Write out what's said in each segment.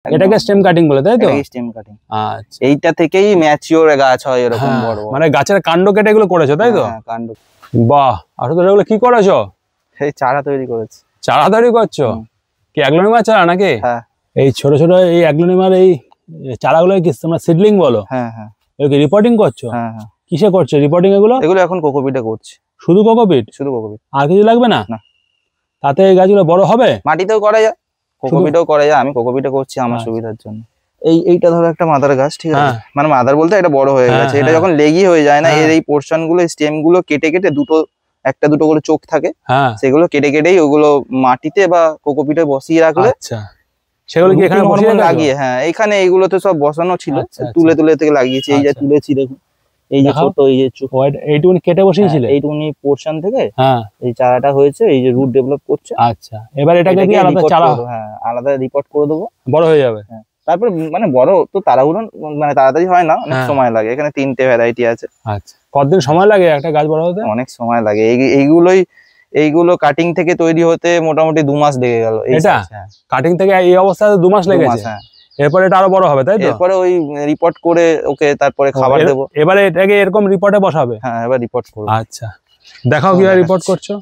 এটাকে stem cutting বলে, তাই তো? এটাকে স্টেম কাটিং। আচ্ছা, এইটা থেকেই ম্যাচিওর গাছ হয় এরকম বড় বড়। মানে গাছের কাণ্ড কেটে এগুলো করেছো, তাই তো? হ্যাঁ, কাণ্ড। বাহ, আর তো এগুলো কি করেছো? এই চারা তৈরি করেছি। চারা তৈরি করছো? কি অ্যাগ্লোনিমার চারা নাকি? হ্যাঁ, এই ছোট ছোট এই অ্যাগ্লোনিমার এই চারাগুলো কি তোমরা সিডলিং বলো? হ্যাঁ হ্যাঁ। এগুলো রিপোর্টিং করছো? হ্যাঁ হ্যাঁ। কিসে করছো রিপোর্টিং এগুলো? এগুলো এখন কোকোপিটে করছি। শুধু কোকোপিট? শুধু কোকোপিট, আর কিছু লাগবে না? না। তাতে এই গাছগুলো বড় হবে? মাটিতেও করা যায়, কোকোপিটেও করা যায়। আমি কোকোপিটে করছি আমার সুবিধার জন্য। এইটা ধরো একটা মাদার গাছ, ঠিক আছে? মানে মাদার বলতে এটা বড় হয়ে গেছে। এটা যখন লেগি হয়ে যায় না, এর এই পোর্শন গুলো, স্টেম গুলো কেটে কেটে একটা দুটো করে চোখ থাকে, সেগুলো কেটে কেটেই ওগুলো মাটিতে বা কোকোপিটে বসিয়ে রাখলে, আচ্ছা, সেগুলো কি এখানে বসিয়ে লাগিয়ে, হ্যাঁ এইখানে এইগুলো তো সব বসানো ছিল, তুলে তুলে থেকে লাগিয়েছি। এই যে তুলেছি, দেখুন এই যে ছোট এই যে এইটুকুনি কেটে বসিয়েছিলে? এইটুকুনি পোর্শন থেকে এই চারাটা হয়েছে, এই যে রুট ডেভেলপ করছে। আচ্ছা, এবার এটাকে কি আলাদা চারা? হ্যাঁ, আলাদা রিপোর্ট করে দেবো, বড় হয়ে যাবে। হ্যাঁ, তারপর মানে বড় তো তাড়াহুড়ো মানে তাড়াতাড়ি হয় না, অনেক সময় লাগে। এখানে 3টে ভ্যারাইটি আছে। আচ্ছা, কতদিন সময় লাগে একটা গাছ বড় হতে? অনেক সময় লাগে। এইগুলো কাটিং থেকে তৈরি হতে মোটামুটি 2 মাস লেগে গেল। এটা কাটিং থেকে এই অবস্থায় 2 মাস লেগেছে? এরপরে এটা আরো বড় হবে, তাই তো? এরপরে ওই রিপোর্ট করে ওকে তারপরে খাবার দেবো। এবারে এটাকে এরকম রিপোর্টে বসাবে? হ্যাঁ, এবার রিপোর্ট করব। আচ্ছা, দেখাও কিভাবে রিপোর্ট করছো।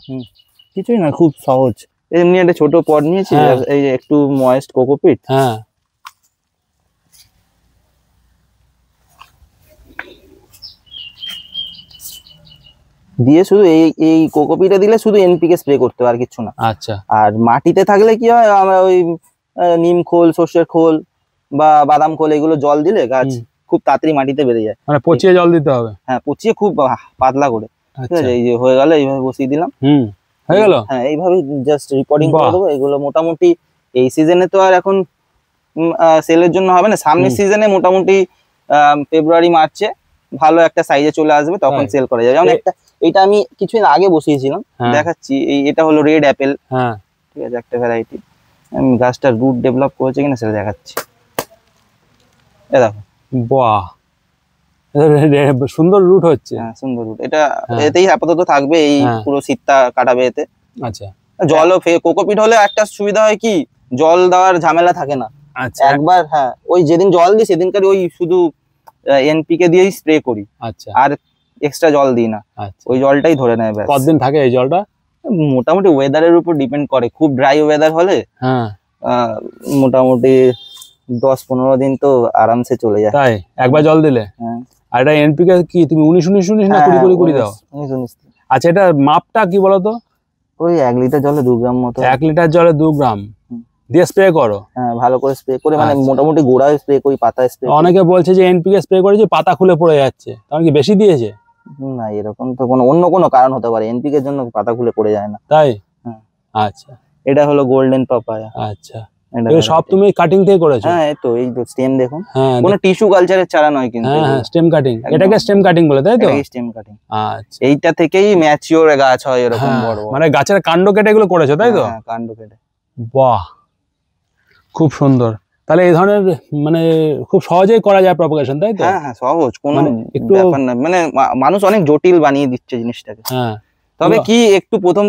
কিছুই না, খুব সহজ। এমনি একটা ছোট পট নিয়েছি, এই যে একটু ময়েস্ট কোকোপিট, হ্যাঁ, দিয়ে শুধু এই কোকোপিটে দিলে শুধু এনপিকে স্প্রে করতে হবে, আর কিছু না। আচ্ছা, আর মাটিতে থাকলে কি হয়, আমরা ওই নিম খোল, সর্ষের খোল বা বাদাম খোল, এগুলো জল দিলে গাছ খুব তাড়াতাড়ি মাটিতে বেড়ে যায়। মানে পচিয়ে জল দিতে হবে? হ্যাঁ, পচিয়ে খুব পাতলা করে। ঠিক আছে, এই যে হয়ে গেল, এইভাবে বসিয়ে দিলাম। হয়ে গেল। হ্যাঁ, এইভাবে জাস্ট রিপোর্টিং করে দেবো। এগুলো মোটামুটি এই সিজনে তো আর এখন সেলের জন্য হবে না, সামনের সিজনে মোটামুটি ফেব্রুয়ারি মার্চে ভালো একটা সাইজে চলে আসবে, তখন সেল করা যাবে। যেমন এটা আমি কিছুদিন আগে বসিয়েছিলাম, দেখাচ্ছি। এটা হলো রেড অ্যাপেল, ঠিক আছে, একটা ভ্যারাইটি। আমি গাছটার রুট ডেভেলপ করেছে কিনা সেটা দেখাচ্ছি। এ দেখো, বাহ, সুন্দর রুট হচ্ছে। হ্যাঁ, সুন্দর রুট। এটা এতেই আপাতত থাকবে, এই পুরো শীতটা কাটাবে এতে। আচ্ছা, জলও কোকোপিট হলে একটা সুবিধা হয় কি, জল দেওয়ার ঝামেলা থাকে না। আচ্ছা, একবার, হ্যাঁ, ওই যেদিন জল দিই সেদিনকার ওই শুধু এনপিকে দিয়েই স্প্রে করি। আচ্ছা, আর এক্সট্রা জল দিই না। ওই জলটাই ধরে নেয়। কতদিন থাকে এই জলটা? মোটামুটি ওয়েদারের উপর ডিপেন্ড করে। খুব ড্রাই ওয়েদার হলে মোটামুটি 10-15 দিন তো আরামসে চলে যায়। তাই একবার জল দিলে? আর এটা এনপিকে কি তুমি 19-19 না 20-20 দাও? 19-19। আচ্ছা, এটা মাপটা কি বলতো? ওই 1 লিটার জলে 2 গ্রাম মতো। 1 লিটার জলে 2 গ্রাম দিয়ে স্প্রে করো? হ্যাঁ, ভালো করে স্প্রে করে, মানে মোটামুটি গোড়ায় স্প্রে করি, পাতায় স্প্রে। অনেকে বলছে যে এনপিকে স্প্রে করেছে পাতা খুলে পড়ে যাচ্ছে, কারণ কি বেশি দিয়েছে? না, এরকম তো অন্য কোনো কারণ হতে পারে, এনপিকে এর জন্য পাতা খুলে পড়ে যায় না। তাই? আচ্ছা, এটা হলো গোল্ডেন পাপায়া। আচ্ছা, এই সব তুমি কাটিং থেকে করেছো? হ্যাঁ, এই তো স্টেম দেখুন, কোনো টিস্যু কালচারের চারা নয় কিন্তু। হ্যাঁ, স্টেম কাটিং। এটাকে স্টেম কাটিং বলে, তাই তো? Stem cutting. আচ্ছা, এইটা থেকেই ম্যাচিওর গাছ হয় এরকম বড় বড়। মানে গাছের কাণ্ড কেটে এগুলো করেছো, তাই তো? হ্যাঁ, কাণ্ড কেটে। বাহ, খুব সুন্দর। তাহলে এই ধরনের মানে খুব সহজেই করা যায় প্রপাগেশন, তাই তো? হ্যাঁ হ্যাঁ, সহজ, কোনো ব্যাপার না। মানে মানুষ অনেক জটিল বানিয়ে দিচ্ছে জিনিসটাকে। হ্যাঁ, তবে কি একটু প্রথম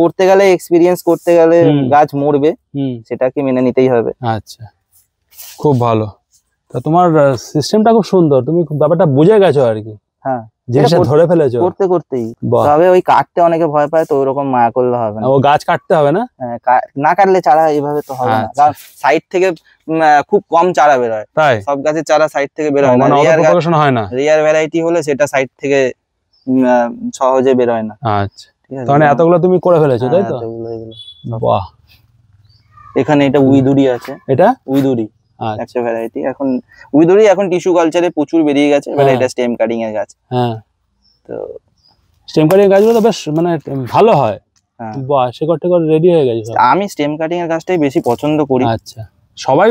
করতে গেলে, এক্সপিরিয়েন্স করতে গেলে গাছ মরবে, সেটাকে মেনে নিতেই হবে। আচ্ছা, খুব ভালো। তা তোমার সিস্টেমটা খুব সুন্দর, তুমি ব্যাপারটা বুঝে গেছো আর কি। হ্যাঁ, জিনিসটা ধরে ফেলেছো করতে করতেই। তবে ওই কাটতে অনেকে ভয় পায়, তো ওরকম মায়া করলে হবে না। ও গাছ কাটতে হবে না? না কাটলে চারা এইভাবে তো হবে না, কারণ সাইড থেকে খুব কম চারা বেরোয়। তাই? সব গাছের চারা সাইড থেকে বেরোয় না, রেয়ার ভ্যারাইটি হলে সেটা সাইড থেকে সহজে বেরোয় না। আচ্ছা, তাহলে এতগুলো তুমি করে ফেলেছো, তাই তো? বাহ, এখানে এটা উইদুরি আছে। এটা উইদুরি একটা ভ্যারাইটি। এখন উইদুরি এখন টিস্যু কালচারে প্রচুর বেরিয়ে গেছে, এবারে এটা স্টেম কাটিং এর গাছ। হ্যাঁ, তো স্টেম কাটিং এর গাছগুলো তো বেশ মানে ভালো হয়। বাহ, শেকড় রেডি হয়ে গেছে। আমি স্টেম কাটিং এর গাছটাই বেশি পছন্দ করি। আচ্ছা, সবাই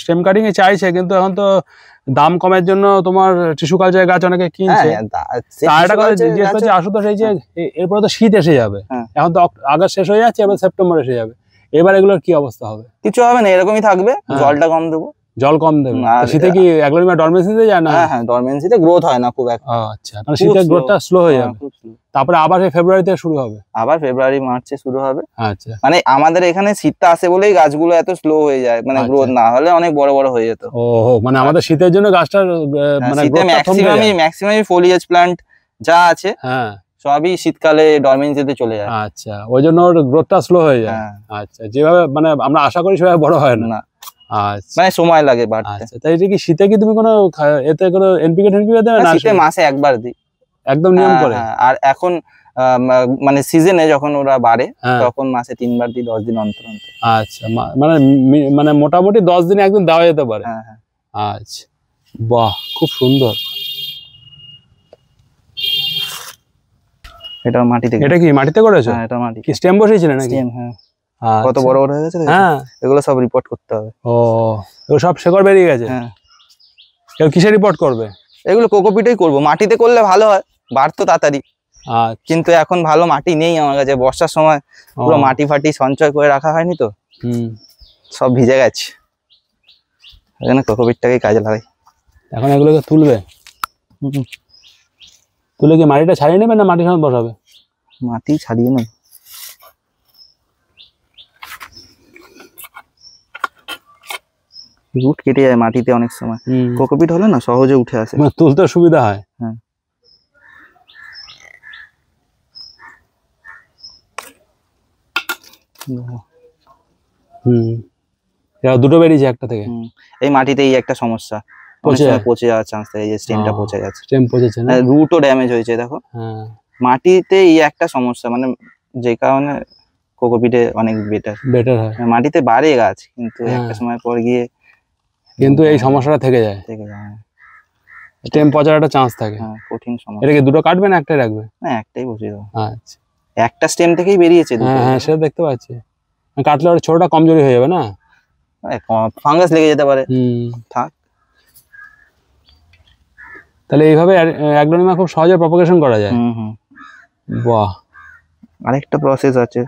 স্টেম কাটিং এ চাইছে, কিন্তু এখন তো দাম কমের জন্য তোমার টিস্যু কালচারের গাছ অনেকে কিনছে। আরেকটা কথা জিজ্ঞেস করছি আশুতোষ, এই যে এরপরে তো শীত এসে যাবে, এখন তো আগস্ট শেষ হয়ে যাচ্ছে, এবার সেপ্টেম্বর এসে যাবে, এবার এগুলোর কি অবস্থা হবে? কিছু হবে না, এরকমই থাকবে। জলটা কম দেবো। জল কম দেবে? শীতে কি অ্যাগ্লোনিমা ডরমেন্সিতে যায় না? হ্যাঁ, ডরমেন্সিতে গ্রোথ হয় না খুব একটা। আচ্ছা, মানে শীতে গ্রোথটা স্লো হয়ে যাবে। তারপরে আবার ফেব্রুয়ারিতে শুরু হবে, আবার ফেব্রুয়ারি মার্চে শুরু হবে। আচ্ছা, মানে আমাদের এখানে শীতটা আসে বলেই গাছগুলো এত স্লো হয়ে যায়, মানে গ্রোথ না হলে অনেক বড় বড় হয়ে যেত। ও মানে আমাদের শীতের জন্য গাছটার মানে ম্যাক্সিমাম ফোলিয়েজ প্ল্যান্ট যা আছে হ্যাঁ সবই শীতকালে ডরমেন্সিতে চলে যায়। আচ্ছা, ওই জন্য ওর গ্রোথটা স্লো হয়ে যায়। আচ্ছা, যেভাবে মানে আমরা আশা করি সেভাবে বড় হয় না। আচ্ছা, মানে সময় লাগে বাড়তে। আচ্ছা, তাই এটা কি শীতে কি তুমি কোনো এতে কোনো এনপিকে দেবে না? শীতে মাসে একবার দিই, একদম নিয়ম করে। আর এখন মানে সিজনে যখন ওরা বাড়ে তখন মাসে 3 বার দিই, 10 দিন অন্তর অন্তর। আচ্ছা, মানে মানে মোটামুটি 10 দিনে একদিন দেওয়া যেতে পারে। আচ্ছা, বাহ, খুব সুন্দর। এটা মাটিতে, এটা কি মাটিতে করেছো? হ্যাঁ, এটা মাটি। কি স্টেম বসিয়েছিলে নাকি? স্টেম, হ্যাঁ। কত বড় বড় হয়ে গেছে। হ্যাঁ, এগুলো সব রিপোর্ট করতে হবে। ও, এগুলো সব শেকড় বেরিয়ে গেছে। হ্যাঁ, এগুলো কিসে রিপোর্ট করবে? এগুলো কোকোপিটেই করব, মাটিতে করলে ভালো হয়, বাড়তো তাড়াতাড়ি। কিন্তু এখন ভালো মাটি নেই আমার কাছে, বর্ষার সময় পুরো মাটি ফাটি সঞ্চয় করে রাখা হয়নি তো, সব ভিজে গেছে, এখানে কোকোপিটটাকে কাজে লাগাই। এখন এগুলোকে তুলবে, তুলে কি মাটিটা ছাড়িয়ে নেবে না মাটির সঙ্গে বসাবে? মাটি ছাড়িয়ে নেবে, রুট কেটে যায় মাটিতে অনেক সময়। কোকোপিট হলে না সহজে উঠে আসে, তুলতে সুবিধা হয়। হ্যাঁ, দুটো বেরিয়েছে একটা থেকে। এই মাটিতে এই একটা সমস্যা, পচে যাওয়ার চান্স থাকে, এই যে স্টেমটা পচে গেছে, স্টেম পচেছে না, রুটও ড্যামেজ হয়েছে দেখো। মাটিতে এই একটা সমস্যা, মানে যে কারণে কোকোপিটে অনেক বেটার হয়। মাটিতে বাড়ে গাছ, কিন্তু একটা সময় পর গিয়ে কিন্তু এই সমস্যাটা থেকে যায়, স্টেম পচার একটা চান্স থাকে। কঠিন সমস্যা। এটাকে দুটো কাটবে না একটাই রাখবে? না, একটাই বসিয়ে দাও। আচ্ছা, একটা স্টেম থেকেই বেরিয়েছে দুটো। হ্যাঁ, সেটা দেখতে পাচ্ছি। কাটলে ওর ছোটটা কমজোরি হয়ে যাবে না, ফাঙ্গাস লেগে যেতে পারে। থাক, তাহলে এইভাবে অ্যাগ্লোনিমা খুব সহজে প্রপাগেশন করা যায়। বাহ, আরেকটা প্রসেস আছে,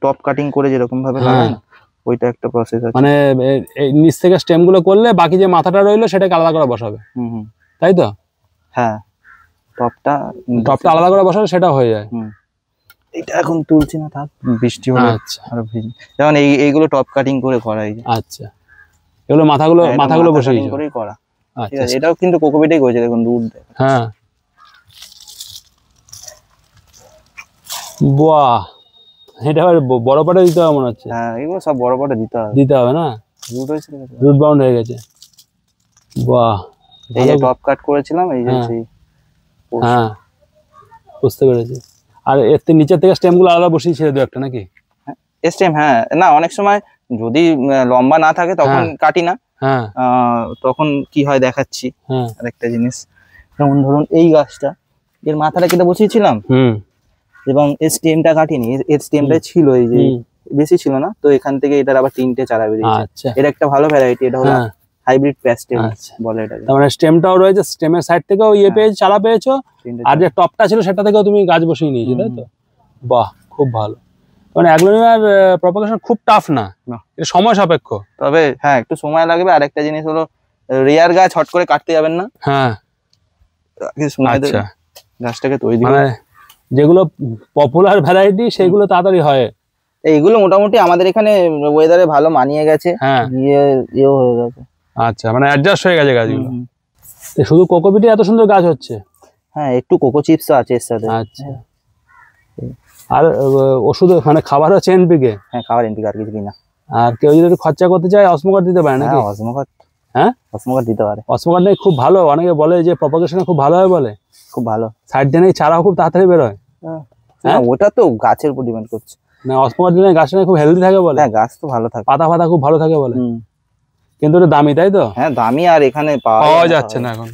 টপ কাটিং করে যেরকম ভাবে লাগায় না, ওইটা একটা প্রসেস আছে। মানে এই নিচ থেকে স্টেম গুলো করলে বাকি যে মাথাটা রইলো সেটাকে আলাদা করে বসাবে, তাই তো? হ্যাঁ, টপটা আলাদা করে বসালে সেটা হয়ে যায়। এটা এখন তুলছি না, থাক, বৃষ্টি হলে আরো ভিজে। যেমন এইগুলো টপ কাটিং করে করা। আচ্ছা, এগুলো মাথাগুলো বসিয়ে করেই করা। আচ্ছা, এটাও কিন্তু কোকোপিটেই করেছে, দেখুন রুট। হ্যাঁ, বাহ, এটা বড় পাটে দিতে হবে মনে হচ্ছে। হ্যাঁ, এগুলো সব বড় পাটে দিতে হবে না, রুট হয়েছে, রুট বাউন্ড হয়ে গেছে। বাহ, এই যে টপ কাট করেছিলাম, এই যে হ্যাঁ, বুঝতে পেরেছি। আর এর নিচের থেকে স্টেম গুলো আলাদা বসিয়েছিল দু একটা নাকি? স্টেম, হ্যাঁ, না, অনেক সময় যদি লম্বা না থাকে তখন কাটি না। হ্যাঁ, তখন কি হয় দেখাচ্ছি আরেকটা জিনিস। যেমন ধরুন এই গাছটা, এর মাথাটা কেটে বসিয়েছিলাম, এবং এর স্টেমটা কাটিনি, এর স্টেমটা ছিল এই যে বেশি ছিল না, তো এখান থেকে এটার আবার 3টে চারা বেরিয়েছে। এটা একটা ভালো ভ্যারাইটি, এটা হলো হাইব্রিড প্যাস্টেল বলে এটাকে। তার মানে স্টেমটাও রয়েছে, স্টেমের সাইড থেকেও পেয়েছো, চারা পেয়েছো, আর যে টপটা ছিল সেটা থেকেও তুমি গাছ বসিয়ে নিয়েছো, তাই তো? বাহ, খুব ভালো। মানে অ্যাগ্লোনিমার প্রপাগেশন খুব টাফ না, এটা সময় সাপেক্ষ। তবে হ্যাঁ, একটু সময় লাগবে। আর একটা জিনিস হলো, রেয়ার গাছ হট করে কাটতে যাবেন না। হ্যাঁ, আচ্ছা, গাছটাকে তৈরি মানে যেগুলো পপুলার ভ্যারাইটি সেগুলো তাড়াতাড়ি হয়। এইগুলো মোটামুটি আমাদের এখানে ওয়েদারে ভালো মানিয়ে গেছে, ইয়ে হয়ে গেছে। আচ্ছা, মানে অ্যাডজাস্ট হয়ে গেছে গাছগুলো। শুধু কোকোপিটে এত সুন্দর গাছ হচ্ছে? হ্যাঁ, একটু কোকো চিপসও আছে এর সাথে। আচ্ছা, আর ওষুধ মানে খাবার হচ্ছে এনপিকে? হ্যাঁ, খাবার এনপিকে, আর কিছু না। আর কেউ যদি খরচা করতে চায় অসমোকাট দিতে পারে নাকি? অসমোকাট দিতে পারে। অসমোকাট নাকি খুব ভালো, অনেকে বলে যে প্রপাগেশনে খুব ভালো হয় বলে। খুব ভালো, সাইড দিয়ে নাকি চারাও খুব তাড়াতাড়ি বেরোয়। হ্যাঁ, ওটা তো গাছের উপর ডিপেন্ড করছে। না, অসমোকাট দিলে গাছটা খুব হেলদি থাকে বলে। হ্যাঁ, গাছ তো ভালো থাকে, পাতা খুব ভালো থাকে বলে। কিন্তু এটা দামি, তাই তো? হ্যাঁ, দামি, আর এখানে পাওয়া যাচ্ছে না এখন।